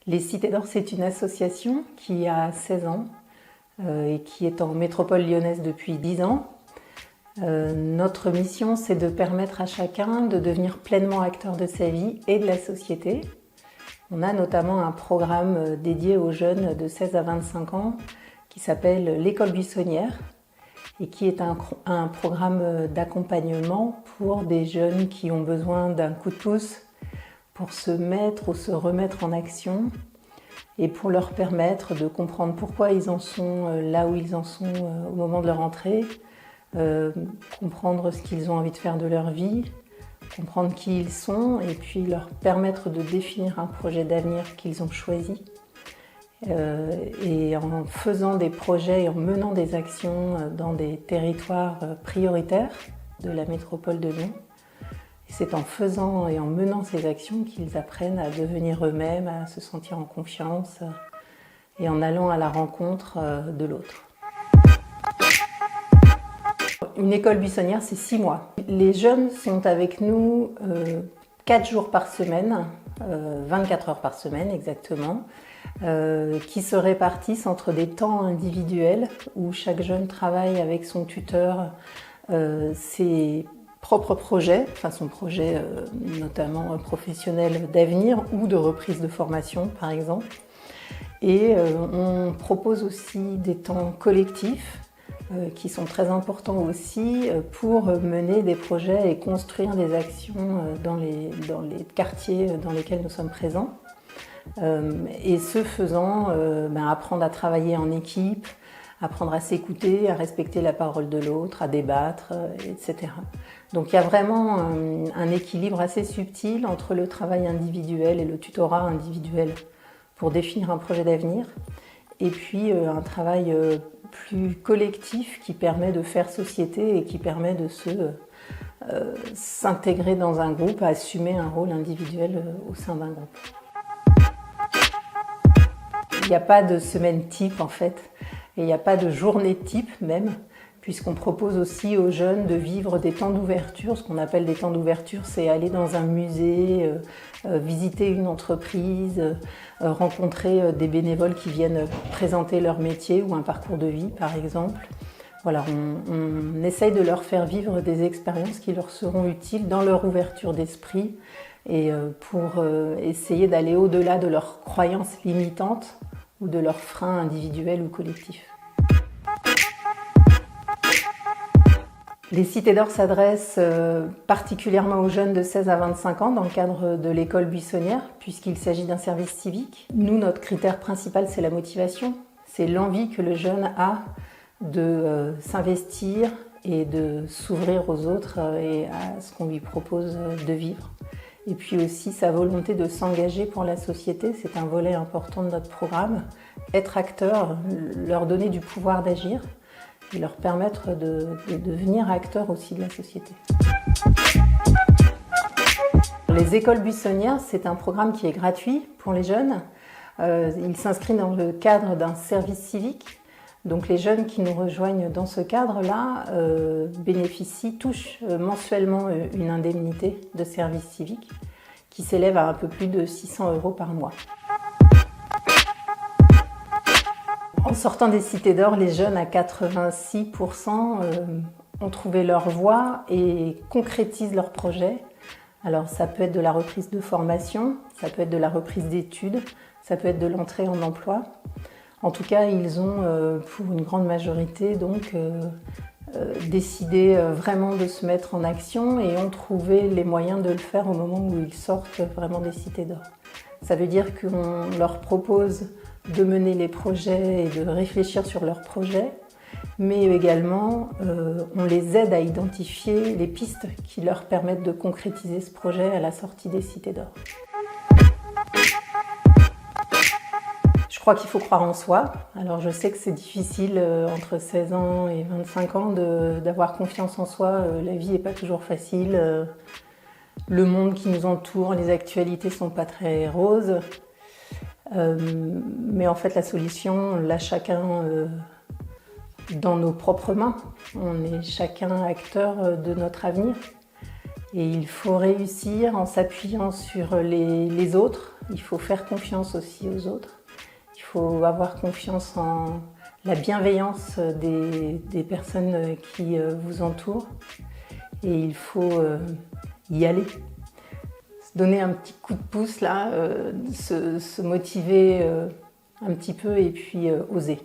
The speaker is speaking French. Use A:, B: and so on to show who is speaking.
A: Les Cités d'Or, c'est une association qui a 16 ans et qui est en métropole lyonnaise depuis 10 ans. Notre mission, c'est de permettre à chacun de devenir pleinement acteur de sa vie et de la société. On a notamment un programme dédié aux jeunes de 16 à 25 ans qui s'appelle l'École buissonnière et qui est un programme d'accompagnement pour des jeunes qui ont besoin d'un coup de pouce pour se mettre ou se remettre en action et pour leur permettre de comprendre pourquoi ils en sont là où ils en sont au moment de leur entrée, comprendre ce qu'ils ont envie de faire de leur vie, comprendre qui ils sont et puis leur permettre de définir un projet d'avenir qu'ils ont choisi. Et en faisant des projets et en menant des actions dans des territoires prioritaires de la métropole de Lyon. C'est en faisant et en menant ces actions qu'ils apprennent à devenir eux-mêmes, à se sentir en confiance et en allant à la rencontre de l'autre. Une école buissonnière, c'est 6 mois. Les jeunes sont avec nous 4 jours par semaine, 24 heures par semaine exactement, qui se répartissent entre des temps individuels où chaque jeune travaille avec son tuteur ses propres projets, enfin son projet notamment professionnel d'avenir ou de reprise de formation par exemple. Et on propose aussi des temps collectifs qui sont très importants aussi pour mener des projets et construire des actions dans les quartiers dans lesquels nous sommes présents. Et ce faisant, apprendre à travailler en équipe, apprendre à s'écouter, à respecter la parole de l'autre, à débattre, etc. Donc il y a vraiment un équilibre assez subtil entre le travail individuel et le tutorat individuel pour définir un projet d'avenir, et puis un travail plus collectif qui permet de faire société et qui permet de s'intégrer dans un groupe, à assumer un rôle individuel au sein d'un groupe. Il n'y a pas de semaine type en fait, et il n'y a pas de journée type même, puisqu'on propose aussi aux jeunes de vivre des temps d'ouverture. Ce qu'on appelle des temps d'ouverture, c'est aller dans un musée, visiter une entreprise, rencontrer des bénévoles qui viennent présenter leur métier ou un parcours de vie par exemple. Voilà, on essaye de leur faire vivre des expériences qui leur seront utiles dans leur ouverture d'esprit et pour essayer d'aller au-delà de leurs croyances limitantes ou de leurs freins individuels ou collectifs. Les Cités d'Or s'adressent particulièrement aux jeunes de 16 à 25 ans dans le cadre de l'école buissonnière, puisqu'il s'agit d'un service civique. Nous, notre critère principal, c'est la motivation. C'est l'envie que le jeune a de s'investir et de s'ouvrir aux autres et à ce qu'on lui propose de vivre. Et puis aussi sa volonté de s'engager pour la société, c'est un volet important de notre programme. Être acteur, leur donner du pouvoir d'agir et leur permettre de devenir acteurs aussi de la société. Les écoles buissonnières, c'est un programme qui est gratuit pour les jeunes. Il s'inscrit dans le cadre d'un service civique. Donc les jeunes qui nous rejoignent dans ce cadre-là touchent mensuellement une indemnité de service civique qui s'élève à un peu plus de 600 € par mois. En sortant des Cités d'Or, les jeunes à 86% ont trouvé leur voie et concrétisent leurs projets. Alors ça peut être de la reprise de formation, ça peut être de la reprise d'études, ça peut être de l'entrée en emploi. En tout cas, ils ont, pour une grande majorité, donc, décidé vraiment de se mettre en action et ont trouvé les moyens de le faire au moment où ils sortent vraiment des Cités d'Or. Ça veut dire qu'on leur propose de mener les projets et de réfléchir sur leurs projets, mais également on les aide à identifier les pistes qui leur permettent de concrétiser ce projet à la sortie des Cités d'Or. Je crois qu'il faut croire en soi. Alors je sais que c'est difficile entre 16 ans et 25 ans d'avoir confiance en soi. La vie n'est pas toujours facile. Le monde qui nous entoure, les actualités ne sont pas très roses. Mais en fait la solution, on l'a chacun dans nos propres mains. On est chacun acteur de notre avenir. Et il faut réussir en s'appuyant sur les autres. Il faut faire confiance aussi aux autres. Il faut avoir confiance en la bienveillance des personnes qui vous entourent. Et il faut y aller. Se donner un petit coup de pouce là, se motiver un petit peu et puis oser.